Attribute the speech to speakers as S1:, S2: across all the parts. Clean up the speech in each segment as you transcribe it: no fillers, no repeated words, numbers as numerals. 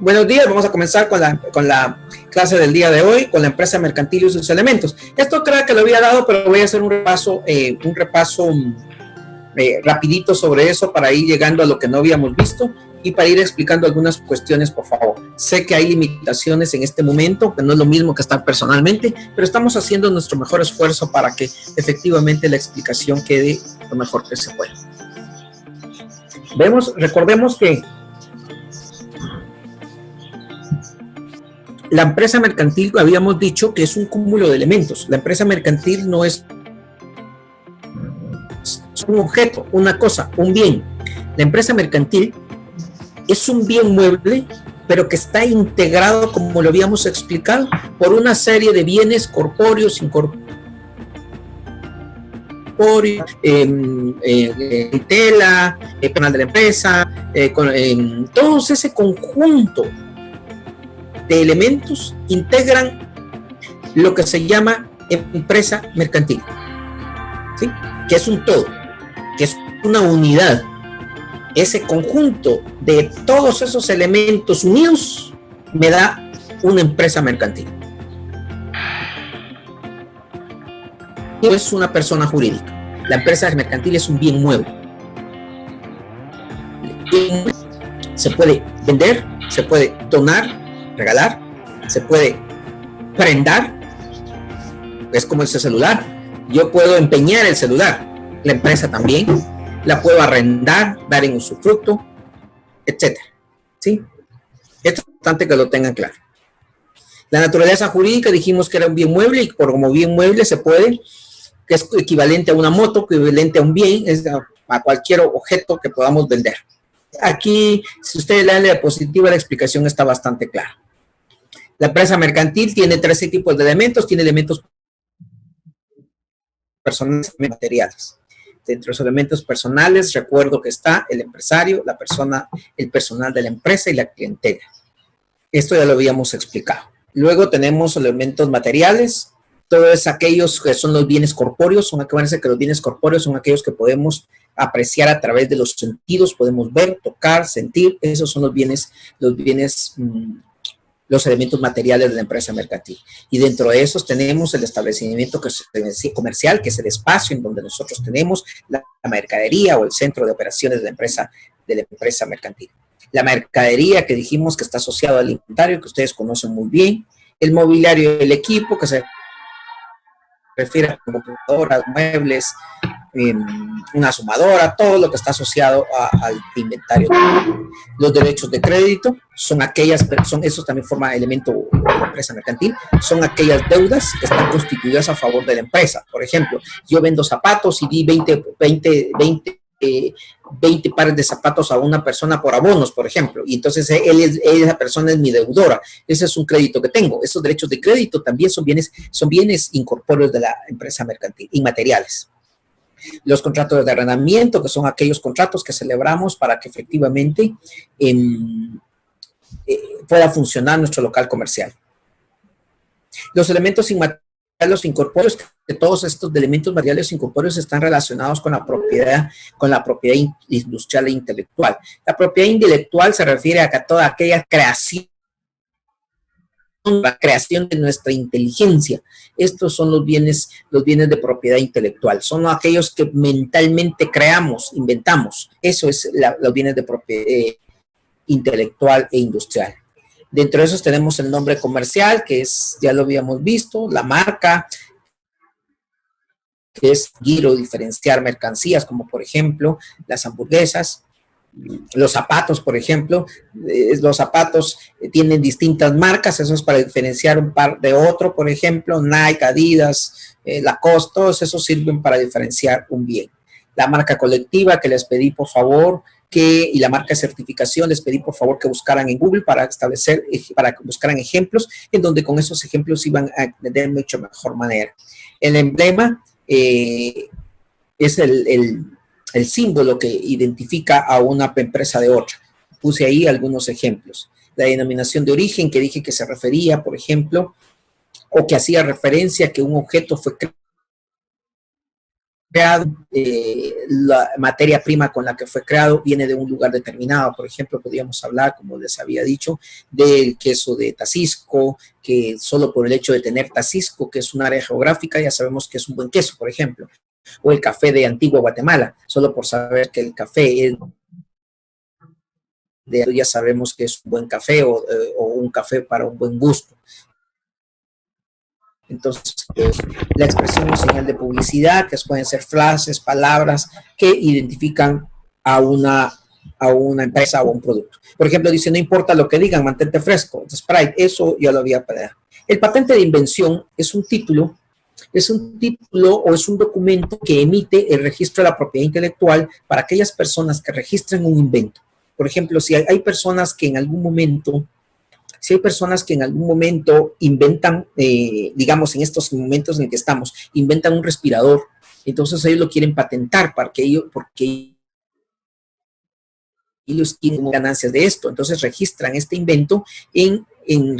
S1: Buenos días, vamos a comenzar con la clase del día de hoy, con la empresa mercantil y sus elementos. Esto creo que lo había dado, pero voy a hacer un repaso rapidito sobre eso para ir llegando a lo que no habíamos visto y para ir explicando algunas cuestiones, por favor. Sé que hay limitaciones en este momento, que no es lo mismo que estar personalmente, pero estamos haciendo nuestro mejor esfuerzo para que efectivamente la explicación quede lo mejor que se pueda. Recordemos que la empresa mercantil, habíamos dicho que es un cúmulo de elementos. La empresa mercantil no es un objeto, una cosa, un bien. La empresa mercantil es un bien mueble, pero que está integrado, como lo habíamos explicado, por una serie de bienes corpóreos, incorpóreos, tela, personal de la empresa, todos ese conjunto de elementos integran lo que se llama empresa mercantil, ¿sí? Que es un todo, que es una unidad. Ese conjunto de todos esos elementos unidos me da una empresa mercantil. No es una persona jurídica. La empresa mercantil es un bien mueble. Se puede vender, se puede donar, regalar, se puede prendar, es como ese celular. Yo puedo empeñar el celular, la empresa también, la puedo arrendar, dar en usufructo, etcétera, ¿sí? Esto es importante que lo tengan claro. La naturaleza jurídica dijimos que era un bien mueble y por como bien mueble se puede, que es equivalente a una moto, equivalente a un bien, es a cualquier objeto que podamos vender. Aquí, si ustedes leen la diapositiva, la explicación está bastante clara. La empresa mercantil tiene 13 tipos de elementos, tiene elementos personales y materiales. Dentro de los elementos personales, recuerdo que está el empresario, la persona, el personal de la empresa y la clientela. Esto ya lo habíamos explicado. Luego tenemos elementos materiales, todos aquellos que son los bienes corpóreos, acuérdense que los bienes corpóreos son aquellos que podemos apreciar a través de los sentidos, podemos ver, tocar, sentir, esos son los elementos materiales de la empresa mercantil. Y dentro de esos tenemos el establecimiento comercial, que es el espacio en donde nosotros tenemos la mercadería o el centro de operaciones de la empresa mercantil. La mercadería que dijimos que está asociado al inventario, que ustedes conocen muy bien, el mobiliario y el equipo, que se refiere a computadoras, muebles, una sumadora, todo lo que está asociado al inventario. Los derechos de crédito son eso también forma elemento de la empresa mercantil, son aquellas deudas que están constituidas a favor de la empresa. Por ejemplo, yo vendo zapatos y di 20 pares de zapatos a una persona por abonos, por ejemplo, y entonces esa persona es mi deudora. Ese es un crédito que tengo. Esos derechos de crédito también son bienes incorpóreos de la empresa mercantil, inmateriales. Los contratos de arrendamiento, que son aquellos contratos que celebramos para que efectivamente pueda funcionar nuestro local comercial. Los elementos inmateriales, los incorpóreos, que todos estos elementos materiales incorpóreos están relacionados con la propiedad industrial e intelectual. La propiedad intelectual se refiere a toda aquella creación, la creación de nuestra inteligencia. Estos son los bienes de propiedad intelectual. Son aquellos que mentalmente creamos, inventamos. Eso es los bienes de propiedad intelectual e industrial. Dentro de esos tenemos el nombre comercial, que ya lo habíamos visto, la marca, que es distinguir o diferenciar mercancías, como por ejemplo las hamburguesas. Los zapatos, por ejemplo, los zapatos tienen distintas marcas, eso es para diferenciar un par de otro, por ejemplo, Nike, Adidas, Lacoste, todos esos sirven para diferenciar un bien. La marca colectiva que les pedí por favor, y la marca de certificación les pedí por favor que buscaran en Google para que buscaran ejemplos, en donde con esos ejemplos iban a entender mucho mejor manera. El emblema es el símbolo que identifica a una empresa de otra. Puse ahí algunos ejemplos. La denominación de origen, que dije que se refería, por ejemplo, o que hacía referencia a que un objeto fue creado, la materia prima con la que fue creado viene de un lugar determinado. Por ejemplo, podríamos hablar, como les había dicho, del queso de Tacisco, que solo por el hecho de tener Tacisco, que es un área geográfica, ya sabemos que es un buen queso, por ejemplo. O el café de Antigua Guatemala, solo por saber que el café es de, ya sabemos que es un buen café o un café para un buen gusto. Entonces, la expresión o señal de publicidad, que pueden ser frases, palabras que identifican a una empresa o un producto. Por ejemplo, dice, no importa lo que digan, mantente fresco. Sprite, eso ya lo había pedido. El patente de invención es un título o es un documento que emite el registro de la propiedad intelectual para aquellas personas que registren un invento. Por ejemplo, si hay personas que en algún momento inventan, digamos, en estos momentos en que estamos, inventan un respirador, entonces ellos lo quieren patentar porque ellos tienen ganancias de esto, entonces registran este invento en el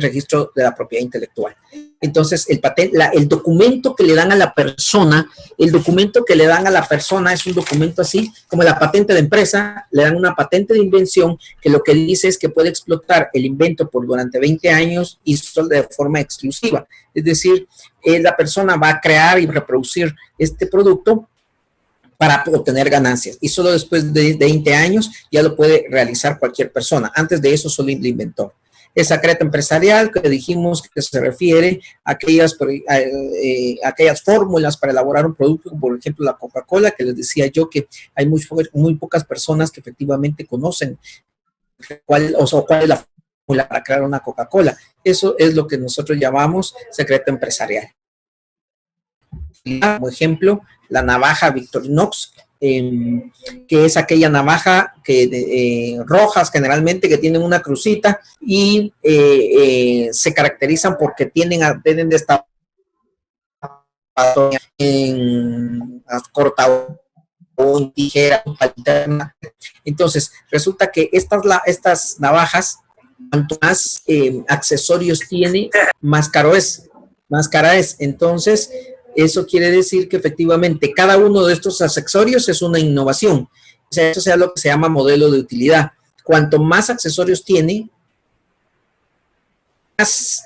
S1: registro de la propiedad intelectual. Entonces, el documento que le dan a la persona, es un documento así, como la patente de empresa, le dan una patente de invención que lo que dice es que puede explotar el invento durante 20 años y solo de forma exclusiva. Es decir, la persona va a crear y reproducir este producto para obtener ganancias. Y solo después de 20 años ya lo puede realizar cualquier persona. Antes de eso, solo el inventor. El secreto empresarial, que dijimos que se refiere a aquellas fórmulas para elaborar un producto, como por ejemplo la Coca-Cola, que les decía yo que hay muy pocas personas que efectivamente conocen cuál es la fórmula para crear una Coca-Cola. Eso es lo que nosotros llamamos secreto empresarial. Como ejemplo, la navaja Victorinox, que es aquella navaja rojas generalmente que tienen una crucita y se caracterizan porque tienen de esta cortador con tijera, alterna. Entonces, resulta que estas navajas, cuanto más accesorios tiene, más cara es. Entonces, eso quiere decir que efectivamente cada uno de estos accesorios es una innovación. O sea, eso es lo que se llama modelo de utilidad. Cuanto más accesorios tiene, más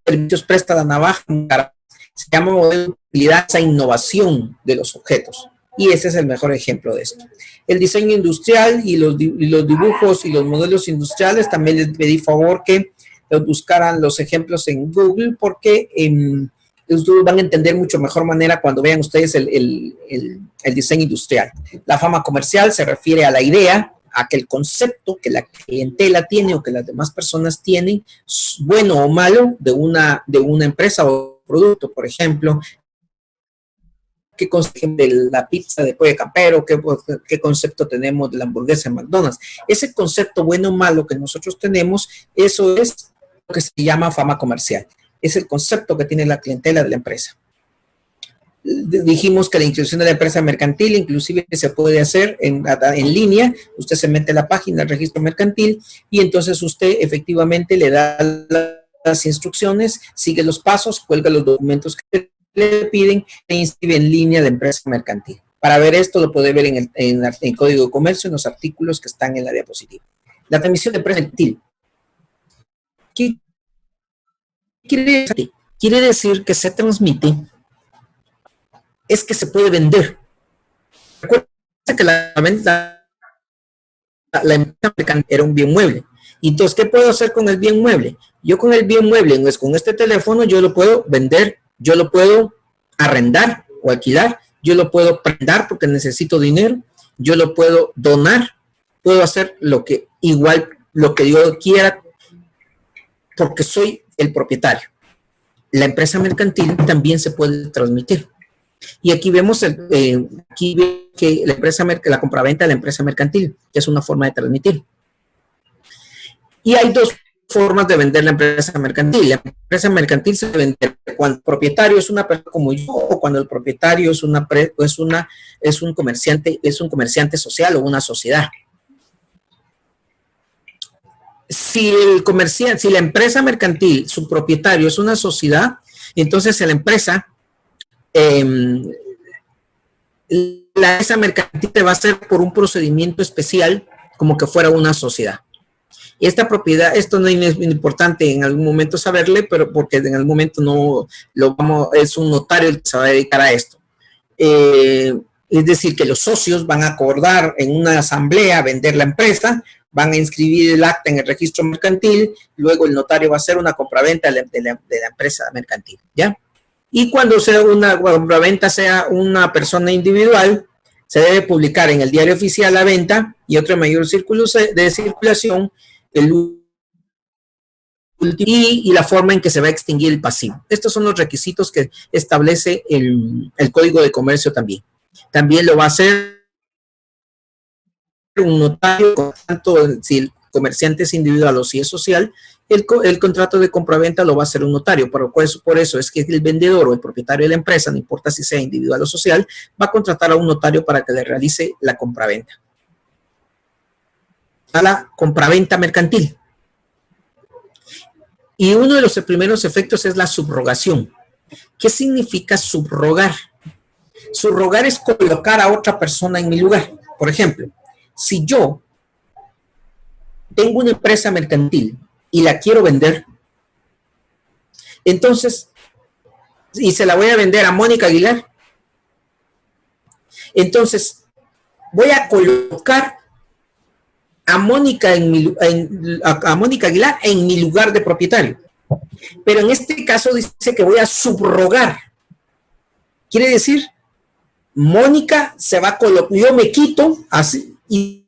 S1: servicios presta la navaja. Se llama modelo de utilidad, esa innovación de los objetos. Y ese es el mejor ejemplo de esto. El diseño industrial y los dibujos y los modelos industriales, también les pedí favor que buscaran los ejemplos en Google, porque ustedes van a entender mucho mejor manera cuando vean ustedes el diseño industrial. La fama comercial se refiere a la idea, a que el concepto que la clientela tiene o que las demás personas tienen, bueno o malo, de una empresa o producto. Por ejemplo, qué concepto de la pizza de pollo campero, qué concepto tenemos de la hamburguesa en McDonald's. Ese concepto bueno o malo que nosotros tenemos, eso es lo que se llama fama comercial. Es el concepto que tiene la clientela de la empresa. Dijimos que la inscripción de la empresa mercantil inclusive se puede hacer en línea. Usted se mete a la página del registro mercantil y entonces usted efectivamente le da las instrucciones, sigue los pasos, cuelga los documentos que le piden e inscribe en línea de empresa mercantil. Para ver esto lo puede ver en el Código de Comercio, en los artículos que están en la diapositiva. La transmisión de empresa mercantil. ¿Qué quiere decir? Que se transmite es que se puede vender. Recuerda que la empresa mercantil era un bien mueble. Entonces, ¿qué puedo hacer con el bien mueble? Yo con el bien mueble, con este teléfono, yo lo puedo vender, yo lo puedo arrendar o alquilar, yo lo puedo prestar porque necesito dinero, yo lo puedo donar, puedo hacer lo que yo quiera porque soy el propietario. La empresa mercantil también se puede transmitir. Y aquí vemos que la compraventa de la empresa mercantil, que es una forma de transmitir. Y hay dos formas de vender la empresa mercantil. La empresa mercantil se vende cuando el propietario es una persona como yo, o cuando el propietario es un comerciante social o una sociedad. Si la empresa mercantil, su propietario es una sociedad, entonces la empresa la empresa mercantil va a ser por un procedimiento especial, como que fuera una sociedad. Y esta propiedad, esto no es importante en algún momento saberle, pero porque en algún momento no lo vamos, es un notario el que se va a dedicar a esto. Es decir, que los socios van a acordar en una asamblea vender la empresa, van a inscribir el acta en el registro mercantil, luego el notario va a hacer una compraventa de la empresa mercantil, ¿ya? Y cuando sea una compraventa sea una persona individual, se debe publicar en el diario oficial la venta y otro mayor círculo de circulación, y la forma en que se va a extinguir el pasivo. Estos son los requisitos que establece el Código de Comercio también. También lo va a hacer un notario, tanto si el comerciante es individual o si es social, el contrato de compraventa lo va a hacer un notario. Por eso es que el vendedor o el propietario de la empresa, no importa si sea individual o social, va a contratar a un notario para que le realice la compraventa. A la compraventa mercantil. Y uno de los primeros efectos es la subrogación. ¿Qué significa subrogar? Subrogar es colocar a otra persona en mi lugar. Por ejemplo, si yo tengo una empresa mercantil y la quiero vender, entonces, y se la voy a vender a Mónica Aguilar, entonces voy a colocar a Mónica, a Mónica Aguilar en mi lugar de propietario. Pero en este caso dice que voy a subrogar. Quiere decir, Mónica se va a colocar, yo me quito así y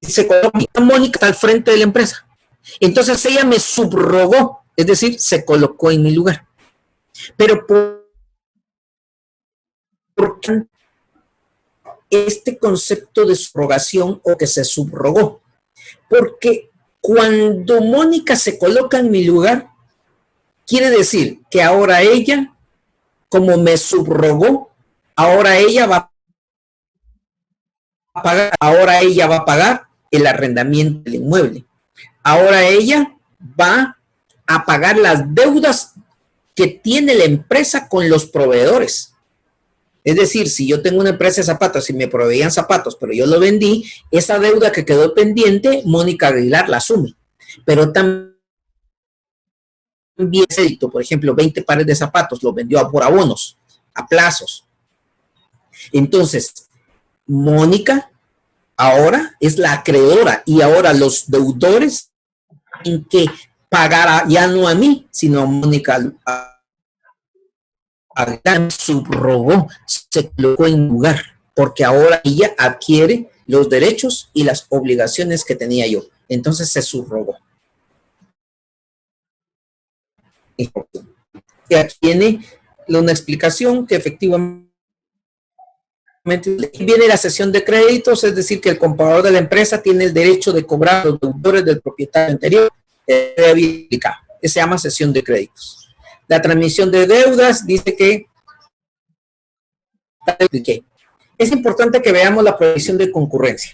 S1: se coloca Mónica al frente de la empresa. Entonces ella me subrogó, es decir, se colocó en mi lugar. Pero ¿por qué este concepto de subrogación o que se subrogó? Porque cuando Mónica se coloca en mi lugar, quiere decir que ahora ella, como me subrogó, ahora ella va a pagar el arrendamiento del inmueble. Ahora ella va a pagar las deudas que tiene la empresa con los proveedores. Es decir, si yo tengo una empresa de zapatos y me proveían zapatos, pero yo lo vendí, esa deuda que quedó pendiente, Mónica Aguilar la asume. Pero también crédito, por ejemplo, 20 pares de zapatos, los vendió por abonos, a plazos. Entonces, Mónica ahora es la acreedora y ahora los deudores tienen que pagar ya no a mí, sino a Mónica subrogó, se colocó en lugar, porque ahora ella adquiere los derechos y las obligaciones que tenía yo. Entonces se subrogó. Y aquí tiene una explicación que efectivamente viene la cesión de créditos, es decir, que el comprador de la empresa tiene el derecho de cobrar a los deudores del propietario anterior. Se llama cesión de créditos. La transmisión de deudas dice que es importante que veamos la prohibición de concurrencia.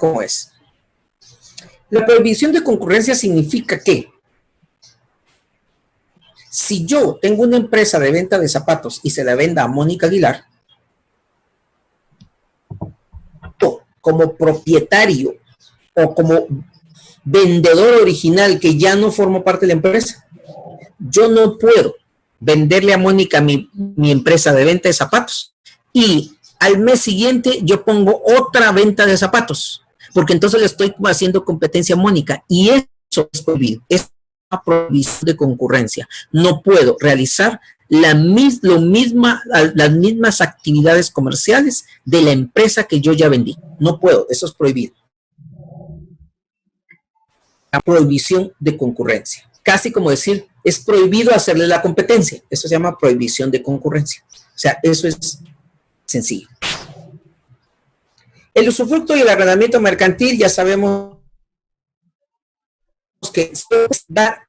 S1: ¿Cómo es? La prohibición de concurrencia significa que si yo tengo una empresa de venta de zapatos y se la venda a Mónica Aguilar, yo, como propietario o como vendedor original que ya no formo parte de la empresa, yo no puedo venderle a Mónica mi empresa de venta de zapatos y al mes siguiente yo pongo otra venta de zapatos, porque entonces le estoy haciendo competencia a Mónica y eso es prohibido, es una prohibición de concurrencia. No puedo realizar las mismas actividades comerciales de la empresa que yo ya vendí. No puedo, eso es prohibido. La prohibición de concurrencia. Casi como decir, es prohibido hacerle la competencia. Eso se llama prohibición de concurrencia. O sea, eso es sencillo. El usufructo y el arrendamiento mercantil, ya sabemos que dar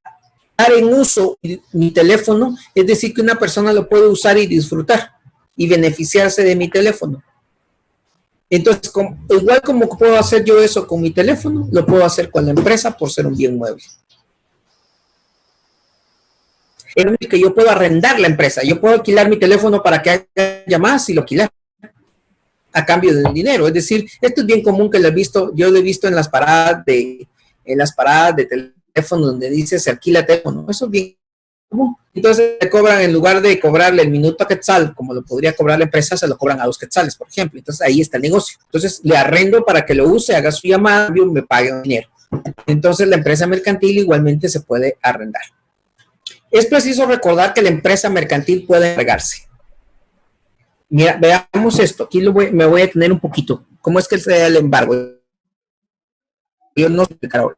S1: en uso mi teléfono, es decir, que una persona lo puede usar y disfrutar y beneficiarse de mi teléfono. Entonces, igual como puedo hacer yo eso con mi teléfono, lo puedo hacer con la empresa por ser un bien mueble. Es que yo puedo arrendar la empresa. Yo puedo alquilar mi teléfono para que haya llamadas y lo alquilar a cambio del dinero. Es decir, esto es bien común que lo he visto, yo lo he visto en las paradas de teléfono donde dice se alquila teléfono. Eso es bien común. Entonces le cobran, en lugar de cobrarle el minuto a quetzal, como lo podría cobrar la empresa, se lo cobran a 2 quetzales, por ejemplo. Entonces ahí está el negocio. Entonces le arrendo para que lo use, haga su llamada, me pague un dinero. Entonces la empresa mercantil igualmente se puede arrendar. Es preciso recordar que la empresa mercantil puede encargarse. Mira, veamos esto. Aquí me voy a detener un poquito. ¿Cómo es que se da el embargo? Yo no sé explicar ahora.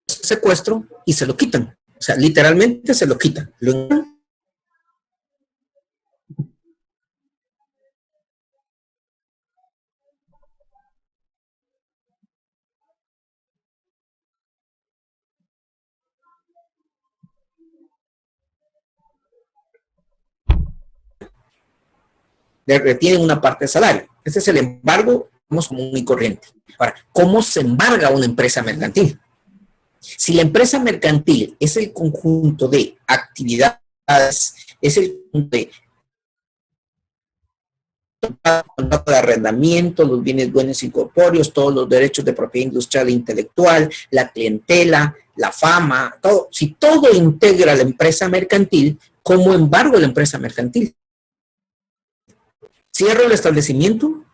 S1: Secuestro y se lo quitan. O sea, literalmente se lo quitan. Le retienen una parte del salario. Ese es el embargo común y corriente. Ahora, ¿cómo se embarga una empresa mercantil? Si la empresa mercantil es el conjunto de actividades, es el conjunto de contrato de arrendamiento, los bienes buenos incorpóreos, todos los derechos de propiedad industrial e intelectual, la clientela, la fama, todo. Si todo integra la empresa mercantil, ¿cómo embargo la empresa mercantil? Cierro el establecimiento,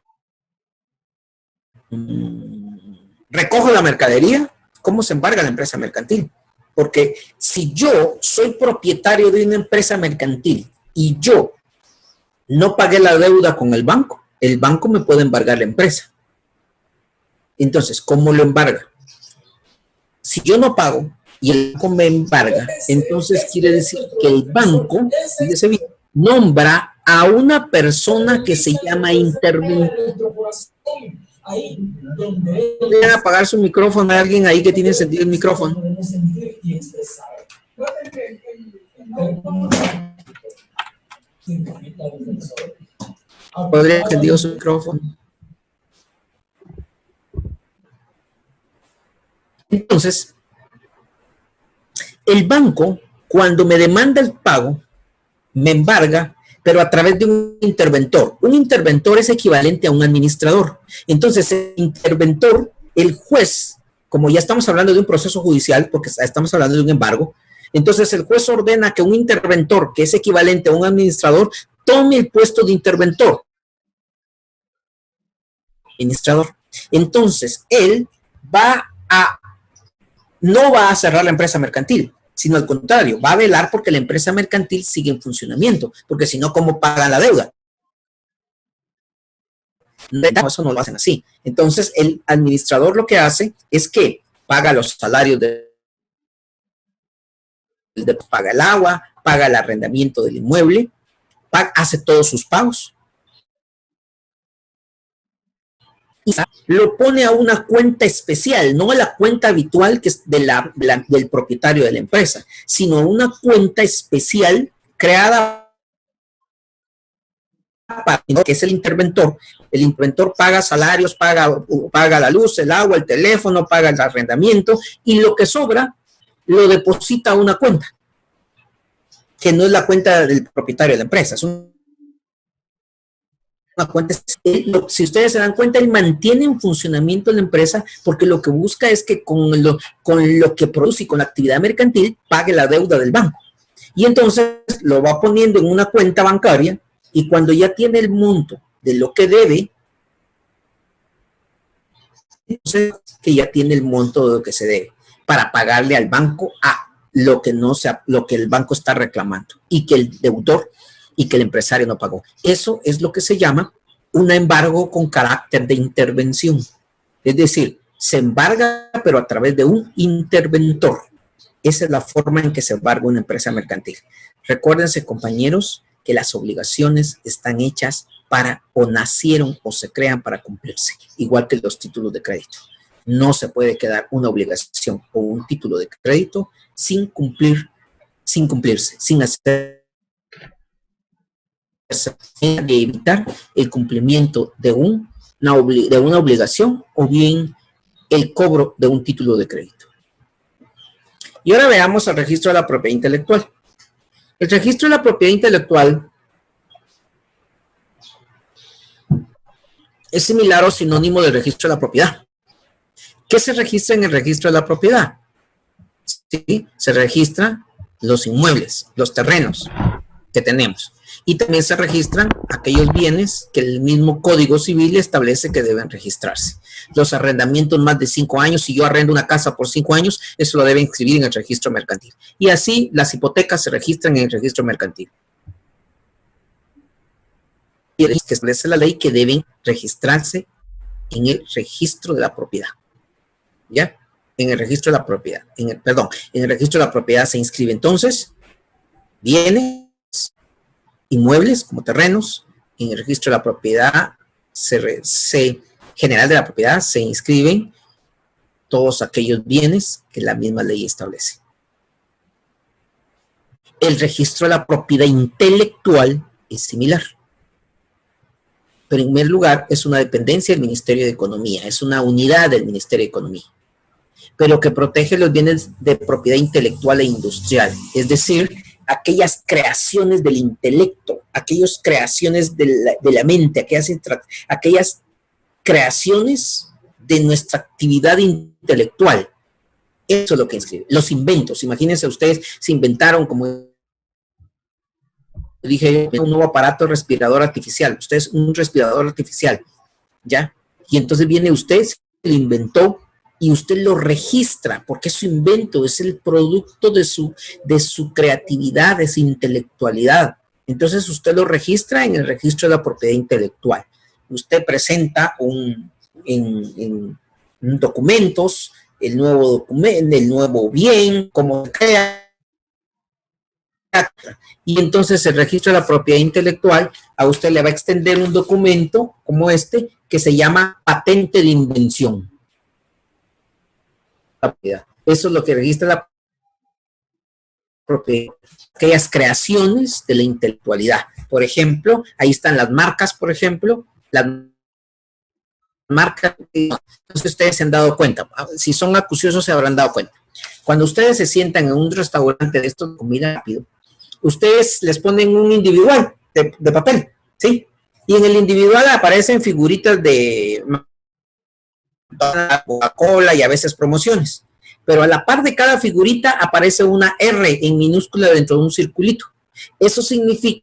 S1: recojo la mercadería. ¿Cómo se embarga la empresa mercantil? Porque si yo soy propietario de una empresa mercantil y yo no pagué la deuda con el banco me puede embargar la empresa. Entonces, ¿cómo lo embarga? Si yo no pago y el banco me embarga, entonces quiere decir que el banco nombra a una persona que se llama interventor. Voy a apagar su micrófono a alguien ahí que tiene sentido el micrófono. Podría haber encendido su micrófono. Entonces, el banco, cuando me demanda el pago, me embarga, pero a través de un interventor. Un interventor es equivalente a un administrador. Entonces, el interventor, el juez, como ya estamos hablando de un proceso judicial, porque estamos hablando de un embargo, entonces el juez ordena que un interventor, que es equivalente a un administrador, tome el puesto de interventor. Administrador. Entonces, él no va a cerrar la empresa mercantil, sino al contrario, va a velar porque la empresa mercantil sigue en funcionamiento, porque si no, ¿cómo pagan la deuda? No, eso no lo hacen así. Entonces, el administrador lo que hace es que paga los salarios paga el agua, paga el arrendamiento del inmueble, hace todos sus pagos. Y lo pone a una cuenta especial, no a la cuenta habitual que es del propietario de la empresa, sino a una cuenta especial creada para que es el interventor. El interventor paga salarios, paga la luz, el agua, el teléfono, paga el arrendamiento y lo que sobra lo deposita a una cuenta, que no es la cuenta del propietario de la empresa, es una cuenta. Si ustedes se dan cuenta, él mantiene en funcionamiento la empresa porque lo que busca es que con lo que produce y con la actividad mercantil pague la deuda del banco. Y entonces lo va poniendo en una cuenta bancaria y cuando ya tiene el monto de lo que debe, entonces que ya tiene el monto de lo que se debe para pagarle al banco a lo que el banco está reclamando y que el deudor y que el empresario no pagó. Eso es lo que se llama un embargo con carácter de intervención. Es decir, se embarga pero a través de un interventor. Esa es la forma en que se embarga una empresa mercantil. Recuérdense, compañeros, que las obligaciones están hechas o nacieron o se crean para cumplirse, igual que los títulos de crédito. No se puede quedar una obligación o un título de crédito sin cumplir sin cumplirse, sin hacer, de evitar el cumplimiento de una obligación o bien el cobro de un título de crédito. Y ahora veamos el registro de la propiedad intelectual. El registro de la propiedad intelectual es similar o sinónimo del registro de la propiedad. ¿Qué se registra en el registro de la propiedad? Sí, se registran los inmuebles, los terrenos que tenemos. Y también se registran aquellos bienes que el mismo Código Civil establece que deben registrarse. Los arrendamientos más de 5 años, si yo arrendo una casa por 5 años, eso lo deben inscribir en el registro mercantil. Y así las hipotecas se registran en el registro mercantil. Y que establece la ley que deben registrarse en el registro de la propiedad. ¿Ya? En el registro de la propiedad. En el registro de la propiedad se inscribe entonces bienes, inmuebles como terrenos. En el registro de la propiedad general de la propiedad se inscriben todos aquellos bienes que la misma ley establece. El registro de la propiedad intelectual es similar, pero en primer lugar es una dependencia del Ministerio de Economía, es una unidad del Ministerio de Economía, pero que protege los bienes de propiedad intelectual e industrial, es decir, aquellas creaciones del intelecto, aquellas creaciones de la mente, aquellas creaciones de nuestra actividad intelectual. Eso es lo que inscribe. Los inventos, imagínense ustedes, se inventaron, como dije, un nuevo aparato respirador artificial. Usted es un respirador artificial, ¿ya? Y entonces viene usted, lo inventó, y usted lo registra, porque es su invento, es el producto de su creatividad, de su intelectualidad. Entonces usted lo registra en el registro de la propiedad intelectual. Usted presenta en documentos el nuevo bien, cómo se crea. Y entonces el registro de la propiedad intelectual a usted le va a extender un documento como este que se llama patente de invención. Eso es lo que registra la propiedad, aquellas creaciones de la intelectualidad. Por ejemplo, ahí están las marcas, por ejemplo, las marcas, no sé si ustedes se han dado cuenta, si son acuciosos se habrán dado cuenta. Cuando ustedes se sientan en un restaurante de estos de comida rápido, ustedes les ponen un individual de papel, ¿sí? Y en el individual aparecen figuritas de Coca-Cola y a veces promociones. Pero a la par de cada figurita aparece una R en minúscula dentro de un circulito. Eso significa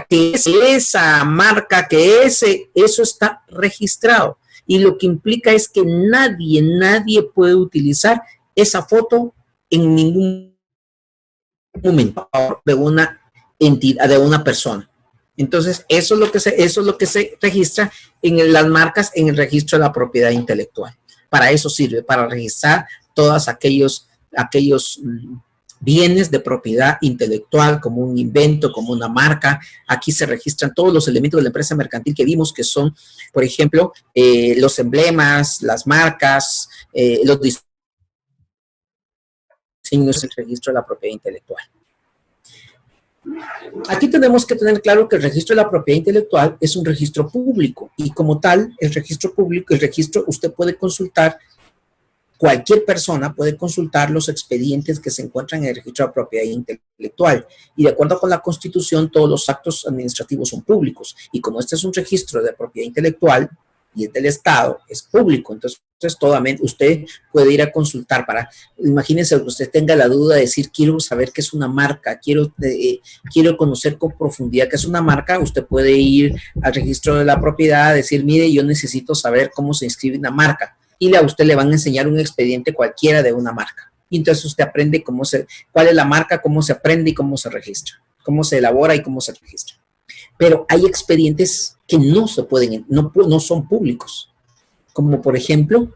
S1: que esa marca, eso está registrado. Y lo que implica es que nadie puede utilizar esa foto en ningún momento de una entidad, de una persona. Entonces, eso es lo que se registra en las marcas en el registro de la propiedad intelectual. Para eso sirve, para registrar todos aquellos bienes de propiedad intelectual, como un invento, como una marca. Aquí se registran todos los elementos de la empresa mercantil que vimos, que son, por ejemplo, los emblemas, las marcas, los diseños, el registro de la propiedad intelectual. Aquí tenemos que tener claro que el registro de la propiedad intelectual es un registro público y como tal, el registro público, usted puede consultar, cualquier persona puede consultar los expedientes que se encuentran en el registro de la propiedad intelectual y de acuerdo con la Constitución todos los actos administrativos son públicos y como este es un registro de propiedad intelectual y es del Estado, es público, entonces usted puede ir a consultar imagínense que usted tenga la duda de decir, quiero saber qué es una marca, quiero conocer con profundidad qué es una marca, usted puede ir al registro de la propiedad, decir, mire, yo necesito saber cómo se inscribe una marca, y a usted le van a enseñar un expediente cualquiera de una marca, y entonces usted aprende cuál es la marca, cómo se aprende y cómo se registra, cómo se elabora y cómo se registra. Pero hay expedientes que no son públicos, como por ejemplo,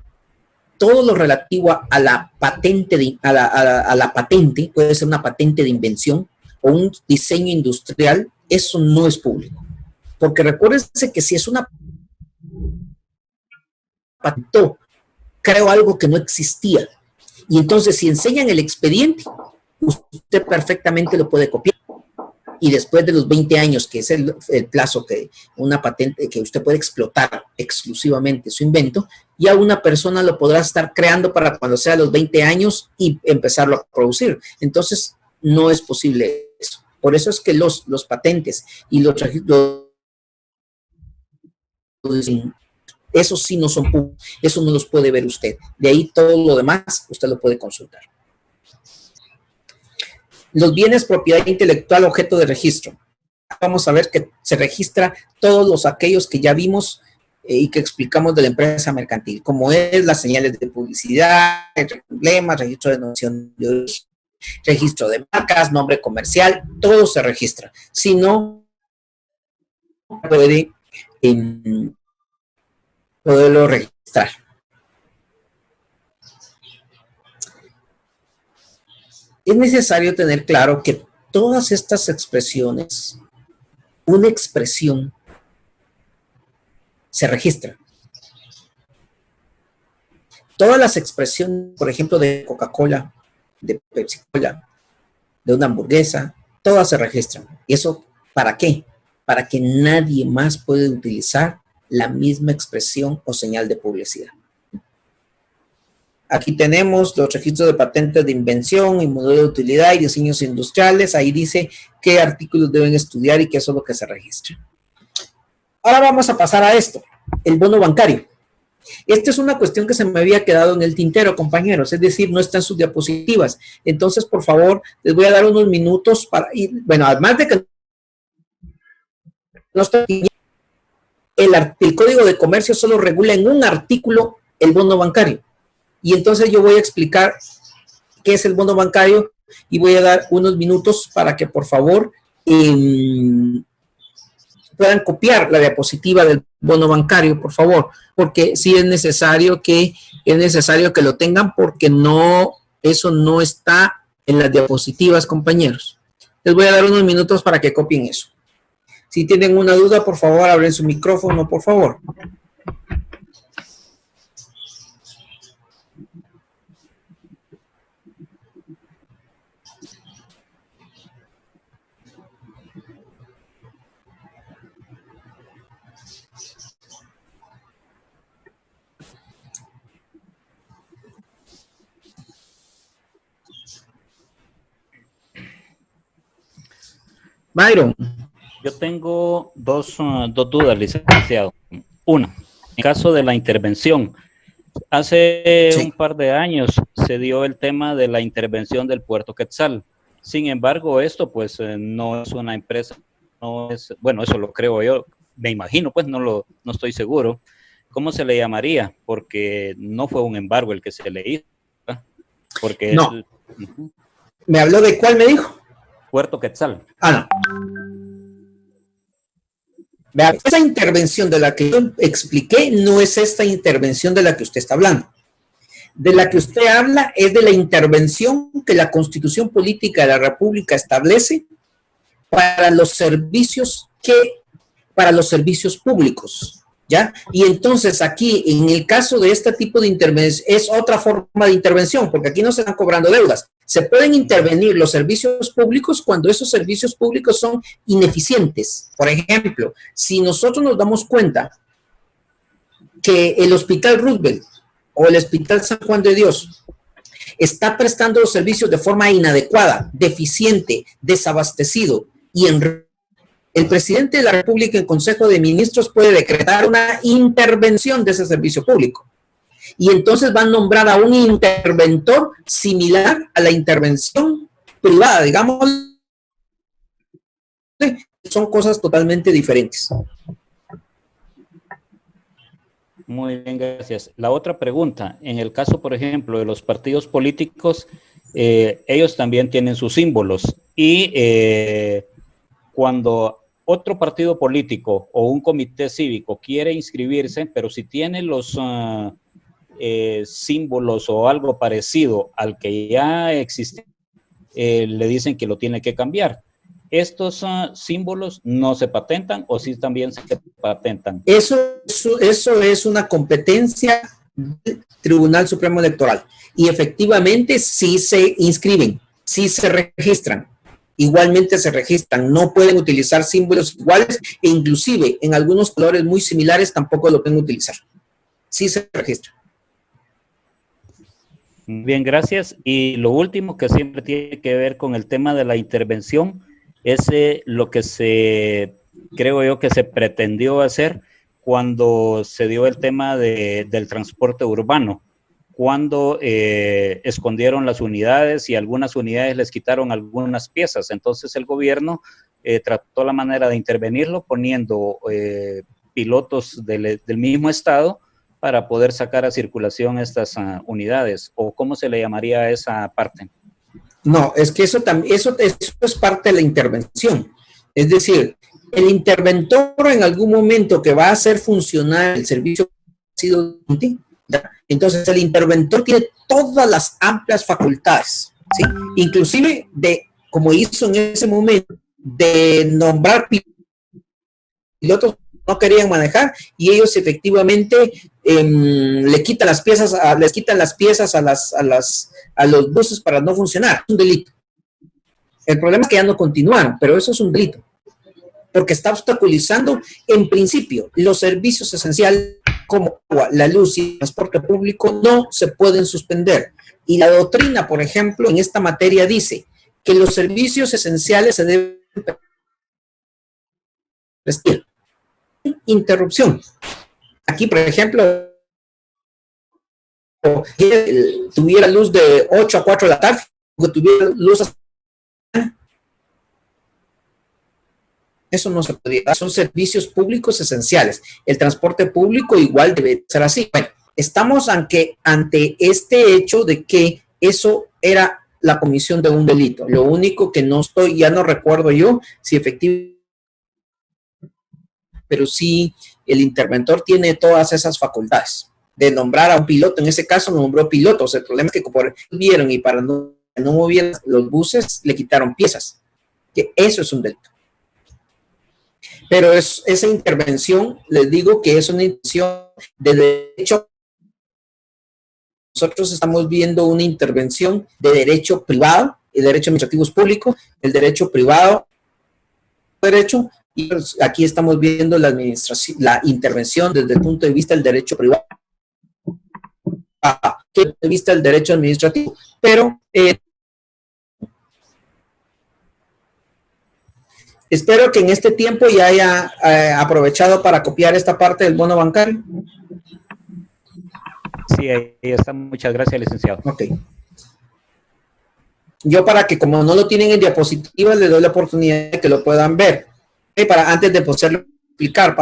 S1: todo lo relativo a la patente, a la patente, puede ser una patente de invención o un diseño industrial, eso no es público. Porque recuérdense que si es una patentó, creo algo que no existía. Y entonces si enseñan el expediente, usted perfectamente lo puede copiar. Y después de los 20 años, que es el plazo que una patente que usted puede explotar exclusivamente su invento, ya una persona lo podrá estar creando para cuando sea los 20 años y empezarlo a producir. Entonces, no es posible eso. Por eso es que los patentes y los registros, esos sí no son públicos, eso no los puede ver usted. De ahí todo lo demás, usted lo puede consultar. Los bienes propiedad intelectual objeto de registro. Vamos a ver que se registra todos aquellos que ya vimos y que explicamos de la empresa mercantil, como es las señales de publicidad, el emblema, registro de noción de origen, registro de marcas, nombre comercial, todo se registra. Si no, puede poderlo registrar. Es necesario tener claro que todas estas expresiones, una expresión se registra. Todas las expresiones, por ejemplo, de Coca-Cola, de Pepsi-Cola, de una hamburguesa, todas se registran. ¿Y eso para qué? Para que nadie más pueda utilizar la misma expresión o señal de publicidad. Aquí tenemos los registros de patentes de invención y modelo de utilidad y diseños industriales. Ahí dice qué artículos deben estudiar y qué es lo que se registra. Ahora vamos a pasar a esto, el bono bancario. Esta es una cuestión que se me había quedado en el tintero, compañeros, es decir, no está en sus diapositivas. Entonces, por favor, les voy a dar unos minutos para ir. Bueno, además de que no está el Código de Comercio solo regula en un artículo el bono bancario. Y entonces yo voy a explicar qué es el bono bancario y voy a dar unos minutos para que, por favor, puedan copiar la diapositiva del bono bancario, por favor, porque sí es necesario que lo tengan, porque eso no está en las diapositivas, compañeros. Les voy a dar unos minutos para que copien eso. Si tienen una duda, por favor, abren su micrófono, por favor. Byron.
S2: Yo tengo dos dudas, licenciado. Una, en el caso de la intervención, hace un par de años se dio el tema de la intervención del puerto Quetzal. Sin embargo, esto pues no es una empresa, no es, bueno, eso lo creo yo, me imagino, pues no estoy seguro. ¿Cómo se le llamaría? Porque no fue un embargo el que se le hizo. Porque
S1: no. ¿Me habló de cuál me dijo?
S2: Puerto Quetzal.
S1: Ah, no. Esa intervención de la que yo expliqué no es esta intervención de la que usted está hablando. De la que usted habla es de la intervención que la Constitución Política de la República establece para los servicios públicos, ¿ya? Y entonces aquí, en el caso de este tipo de intervención, es otra forma de intervención, porque aquí no se están cobrando deudas. Se pueden intervenir los servicios públicos cuando esos servicios públicos son ineficientes. Por ejemplo, si nosotros nos damos cuenta que el Hospital Roosevelt o el Hospital San Juan de Dios está prestando los servicios de forma inadecuada, deficiente, desabastecido, y el presidente de la República en Consejo de Ministros puede decretar una intervención de ese servicio público. Y entonces va a nombrar a un interventor similar a la intervención privada, digamos. Son cosas totalmente diferentes.
S2: Muy bien, gracias. La otra pregunta, en el caso, por ejemplo, de los partidos políticos, ellos también tienen sus símbolos y cuando otro partido político o un comité cívico quiere inscribirse, pero si tiene los símbolos o algo parecido al que ya existe, le dicen que lo tiene que cambiar. ¿Estos símbolos no se patentan o sí también se patentan?
S1: Eso es una competencia del Tribunal Supremo Electoral y efectivamente sí se inscriben. sí se registran. Igualmente se registran, no pueden utilizar símbolos iguales e inclusive en algunos colores muy similares tampoco lo pueden utilizar. Sí se registra.
S2: Bien, gracias. Y lo último que siempre tiene que ver con el tema de la intervención es lo que creo yo que se pretendió hacer cuando se dio el tema del transporte urbano, cuando escondieron las unidades y algunas unidades les quitaron algunas piezas. Entonces el gobierno trató la manera de intervenirlo poniendo pilotos del mismo estado para poder sacar a circulación estas unidades, o cómo se le llamaría a esa parte.
S1: No, es que eso es parte de la intervención. Es decir, el interventor en algún momento que va a hacer funcionar el servicio ha sido, entonces el interventor tiene todas las amplias facultades, ¿sí? Inclusive como hizo en ese momento, de nombrar pilotos no querían manejar y ellos efectivamente les quitan las piezas a los buses para no funcionar. Es un delito. El problema es que ya no continuaron, pero eso es un delito, porque está obstaculizando en principio los servicios esenciales como agua, la luz y el transporte público no se pueden suspender. Y la doctrina, por ejemplo, en esta materia dice que los servicios esenciales se deben prestar interrupción. Aquí, por ejemplo, tuviera luz de 8 a 4 de la tarde, o tuviera luz hasta... Eso no se podría. Son servicios públicos esenciales. El transporte público igual debe ser así. Bueno, estamos ante este hecho de que eso era la comisión de un delito. Lo único que ya no recuerdo yo si efectivamente, pero sí el interventor tiene todas esas facultades de nombrar a un piloto. En ese caso nombró pilotos. El problema es que como vieron y para no mover los buses le quitaron piezas. Que eso es un delito. Pero esa intervención, les digo que es una intervención de derecho. Nosotros estamos viendo una intervención de derecho privado, el derecho administrativo es público, el derecho privado, derecho, y aquí estamos viendo la intervención desde el punto de vista del derecho privado, desde el punto de vista del derecho administrativo, pero espero que en este tiempo ya haya aprovechado para copiar esta parte del bono bancario.
S2: Sí, ahí está. Muchas gracias, licenciado.
S1: Ok. Yo para que como no lo tienen en diapositivas, les doy la oportunidad de que lo puedan ver. Antes de poderlo explicar,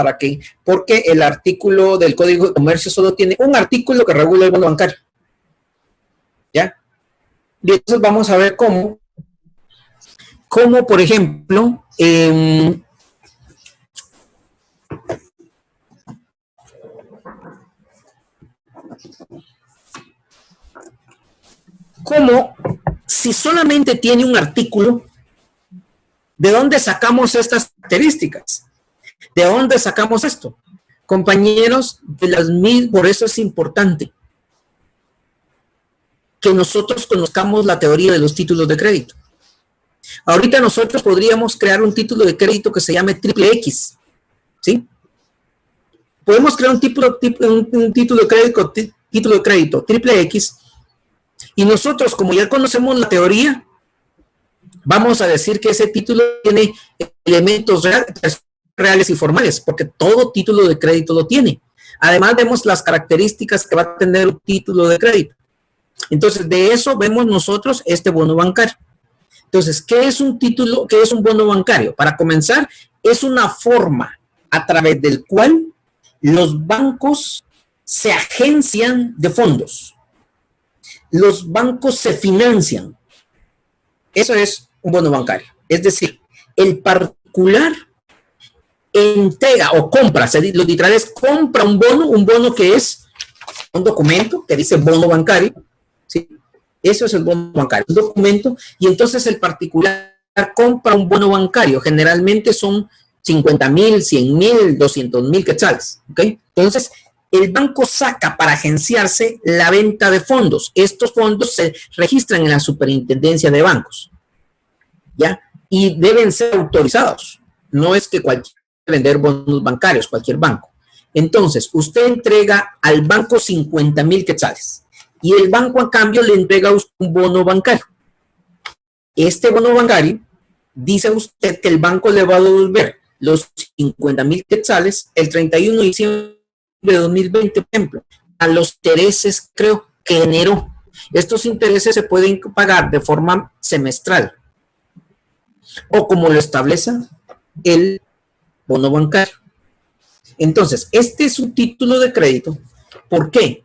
S1: porque el artículo del Código de Comercio solo tiene un artículo que regula el bono bancario. ¿Ya? Y entonces vamos a ver cómo por ejemplo, cómo si solamente tiene un artículo, ¿de dónde sacamos estas características? ¿De dónde sacamos esto? Compañeros, por eso es importante que nosotros conozcamos la teoría de los títulos de crédito. Ahorita nosotros podríamos crear un título de crédito que se llame triple X, ¿sí? Podemos crear un título de crédito triple X, y nosotros, como ya conocemos la teoría, vamos a decir que ese título tiene elementos reales y formales, porque todo título de crédito lo tiene. Además, vemos las características que va a tener un título de crédito. Entonces, de eso vemos nosotros este bono bancario. Entonces, ¿qué es un título? ¿Qué es un bono bancario? Para comenzar, es una forma a través del cual los bancos se agencian de fondos. Los bancos se financian. Eso es un bono bancario. Es decir, el particular entrega o compra, lo literal es compra un bono que es un documento que dice bono bancario, ¿sí? Eso es el bono bancario, un documento, y entonces el particular compra un bono bancario, generalmente son 50,000, 100,000, 200,000 quetzales, ¿ok? Entonces, el banco saca para agenciarse la venta de fondos. Estos fondos se registran en la Superintendencia de Bancos, ¿ya? Y deben ser autorizados. No es que cualquier vender bonos bancarios, cualquier banco. Entonces, usted entrega al banco 50,000 quetzales y el banco a cambio le entrega a usted un bono bancario. Este bono bancario dice a usted que el banco le va a devolver los 50,000 quetzales el 31 de diciembre de 2020, por ejemplo, a los intereses, creo, que generó. Estos intereses se pueden pagar de forma semestral o como lo establece el bono bancario. Entonces, este es un título de crédito. ¿Por qué?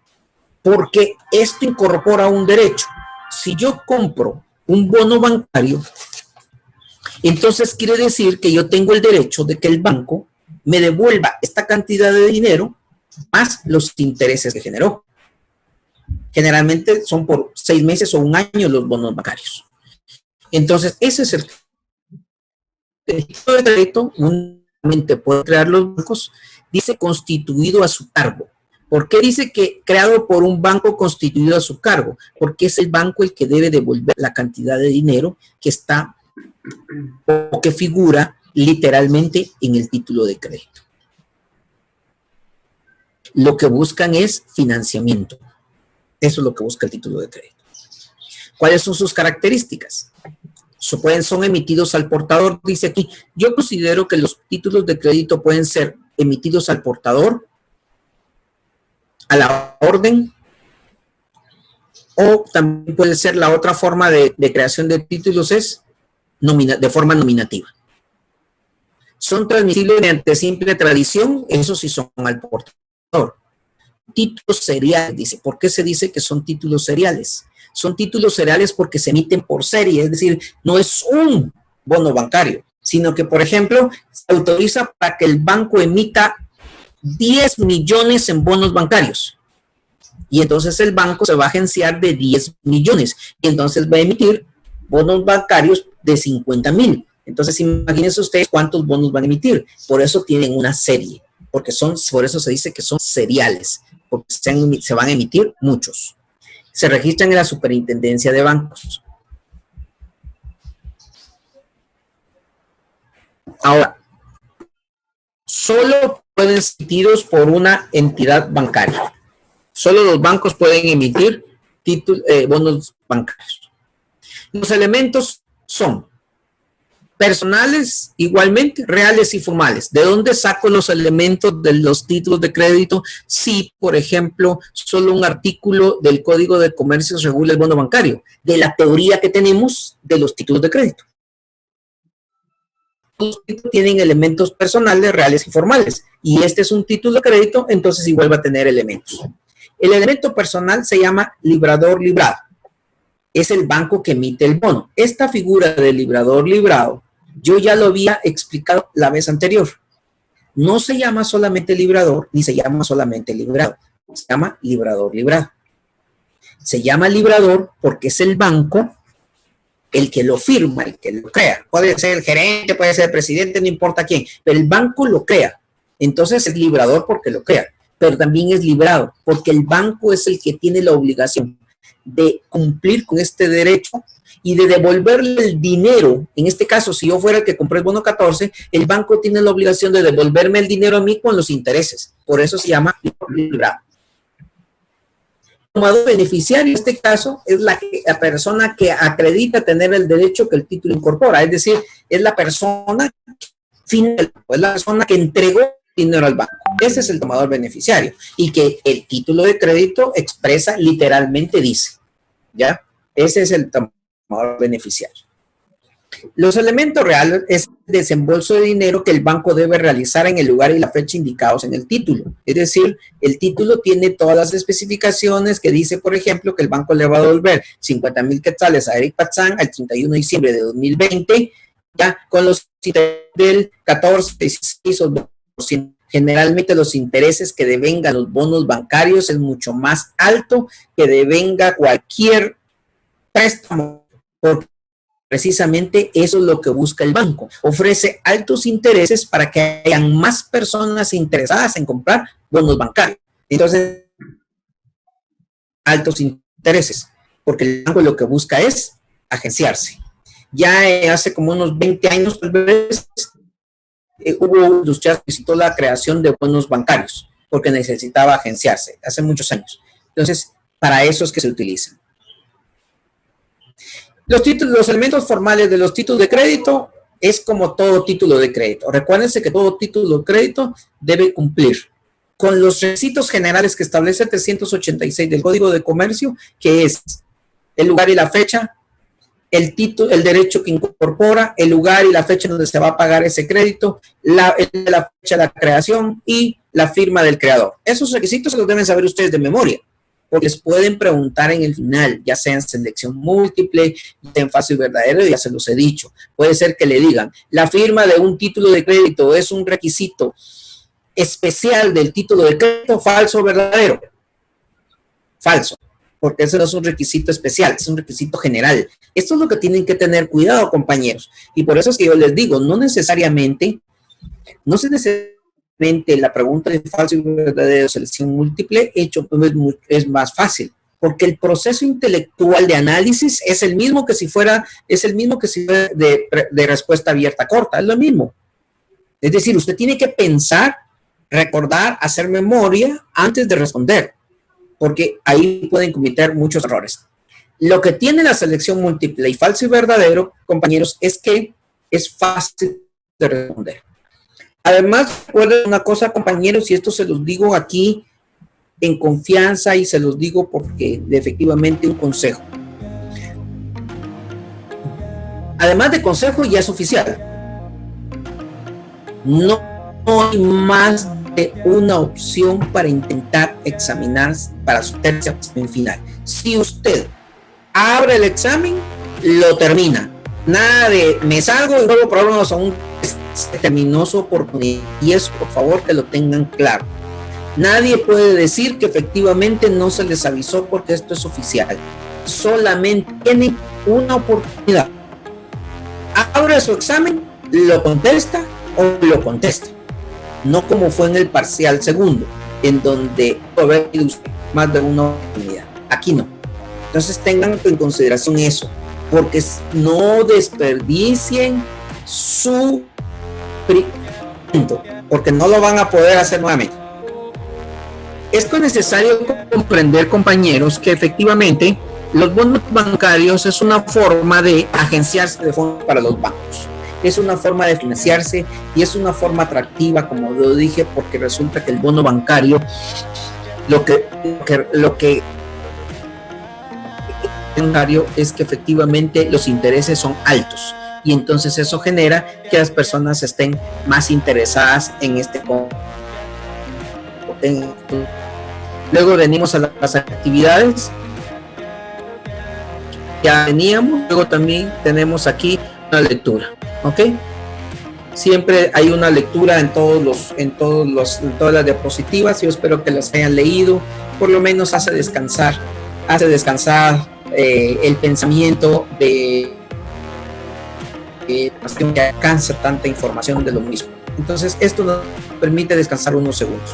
S1: Porque esto incorpora un derecho. Si yo compro un bono bancario, entonces quiere decir que yo tengo el derecho de que el banco me devuelva esta cantidad de dinero más los intereses que generó. Generalmente son por 6 meses o un año los bonos bancarios. Entonces, ese es el título de crédito. Únicamente pueden crear los bancos. Dice constituido a su cargo. ¿Por qué dice que creado por un banco constituido a su cargo? Porque es el banco el que debe devolver la cantidad de dinero que está o que figura literalmente en el título de crédito. Lo que buscan es financiamiento. Eso es lo que busca el título de crédito. ¿Cuáles son sus características? Son emitidos al portador. Dice aquí, yo considero que los títulos de crédito pueden ser emitidos al portador, a la orden, o también puede ser la otra forma de creación de títulos es de forma nominativa. Son transmisibles mediante simple tradición, eso sí son al portador. Títulos seriales, dice. ¿Por qué se dice que son títulos seriales? Son títulos seriales porque se emiten por serie, es decir, no es un bono bancario, sino que, por ejemplo, se autoriza para que el banco emita 10 millones en bonos bancarios. Y entonces el banco se va a agenciar de 10 millones. Y entonces va a emitir bonos bancarios de 50,000. Entonces, imagínense ustedes cuántos bonos van a emitir. Por eso tienen una serie. Por eso se dice que son seriales. Porque se van a emitir muchos. Se registran en la Superintendencia de Bancos. Ahora, solo pueden ser emitidos por una entidad bancaria. Solo los bancos pueden emitir bonos bancarios. Los elementos son personales, igualmente, reales y formales. ¿De dónde saco los elementos de los títulos de crédito? Si, por ejemplo, solo un artículo del Código de Comercio regula el bono bancario, de la teoría que tenemos de los títulos de crédito. Los títulos tienen elementos personales, reales y formales. Y este es un título de crédito, entonces igual va a tener elementos. El elemento personal se llama librador librado. Es el banco que emite el bono. Esta figura de librador librado, yo ya lo había explicado la vez anterior. No se llama solamente librador, ni se llama solamente librado. Se llama librador librado. Se llama librador porque es el banco el que lo firma, el que lo crea. Puede ser el gerente, puede ser el presidente, no importa quién, pero el banco lo crea. Entonces es librador porque lo crea, pero también es librado porque el banco es el que tiene la obligación de cumplir con este derecho y de devolverle el dinero. En este caso, si yo fuera el que compré el bono 14, el banco tiene la obligación de devolverme el dinero a mí con los intereses. Por eso se llama librado. El tomador beneficiario, en este caso, es la persona que acredita tener el derecho que el título incorpora. Es decir, es la persona final, es la persona que entregó dinero al banco. Ese es el tomador beneficiario. Y que el título de crédito expresa, literalmente dice. ¿Ya? Ese es el tomador beneficiario. Los elementos reales es el desembolso de dinero que el banco debe realizar en el lugar y la fecha indicados en el título. Es decir, el título tiene todas las especificaciones que dice, por ejemplo, que el banco le va a devolver 50,000 quetzales a Eric Patzán al 31 de diciembre de 2020, ya con los intereses del 14, 16 o 2%. Generalmente los intereses que devengan los bonos bancarios es mucho más alto que devenga cualquier préstamo, porque precisamente eso es lo que busca el banco. Ofrece altos intereses para que hayan más personas interesadas en comprar bonos bancarios. Entonces, altos intereses, porque el banco lo que busca es agenciarse. Ya hace como unos 20 años, tal vez, hubo industria que solicitó la creación de bonos bancarios, porque necesitaba agenciarse, hace muchos años. Entonces, para eso es que se utilizan. Los elementos formales de los títulos de crédito es como todo título de crédito. Recuérdense que todo título de crédito debe cumplir con los requisitos generales que establece el 386 del Código de Comercio, que es el lugar y la fecha, el título, el derecho que incorpora, el lugar y la fecha en donde se va a pagar ese crédito, la fecha de la creación y la firma del creador. Esos requisitos se los deben saber ustedes de memoria, porque les pueden preguntar en el final, ya sea en selección múltiple, ya sea en falso y verdadero, ya se los he dicho. Puede ser que le digan, la firma de un título de crédito es un requisito especial del título de crédito, falso o verdadero. Falso, porque ese no es un requisito especial, es un requisito general. Esto es lo que tienen que tener cuidado, compañeros. Y por eso es que yo les digo, no necesariamente la pregunta de falso y verdadero selección múltiple es más fácil, porque el proceso intelectual de análisis es el mismo que si fuera de respuesta abierta corta, es lo mismo. Es decir, usted tiene que pensar, recordar, hacer memoria antes de responder, porque ahí pueden cometer muchos errores. Lo que tiene la selección múltiple y falso y verdadero, compañeros, es que es fácil de responder. Además, recuerden una cosa, compañeros, y esto se los digo aquí en confianza y se los digo porque efectivamente un consejo. Además de consejo, ya es oficial. No hay más de una opción para intentar examinar para su tercer examen final. Si usted abre el examen, lo termina. Nada de me salgo y luego probamos a un se terminó su oportunidad, y eso por favor que lo tengan claro. Nadie puede decir que efectivamente no se les avisó porque esto es oficial. Solamente tienen una oportunidad. Abre su examen, lo contesta o lo contesta. No como fue en el parcial segundo, en donde puede haber más de una oportunidad. Aquí no. Entonces tengan en consideración eso, porque no desperdicien su porque no lo van a poder hacer nuevamente. Esto es necesario comprender, compañeros, que efectivamente los bonos bancarios es una forma de agenciarse de fondos para los bancos. Es una forma de financiarse y es una forma atractiva, como lo dije, porque resulta que el bono bancario lo que es que efectivamente los intereses son altos. Y entonces eso genera que las personas estén más interesadas en este. Luego venimos a las actividades. Ya veníamos. Luego también tenemos aquí una lectura. ¿Ok? Siempre hay una lectura en todas las diapositivas. Yo espero que las hayan leído. Por lo menos hace descansar el pensamiento de que alcanza tanta información de lo mismo. Entonces esto nos permite descansar unos segundos.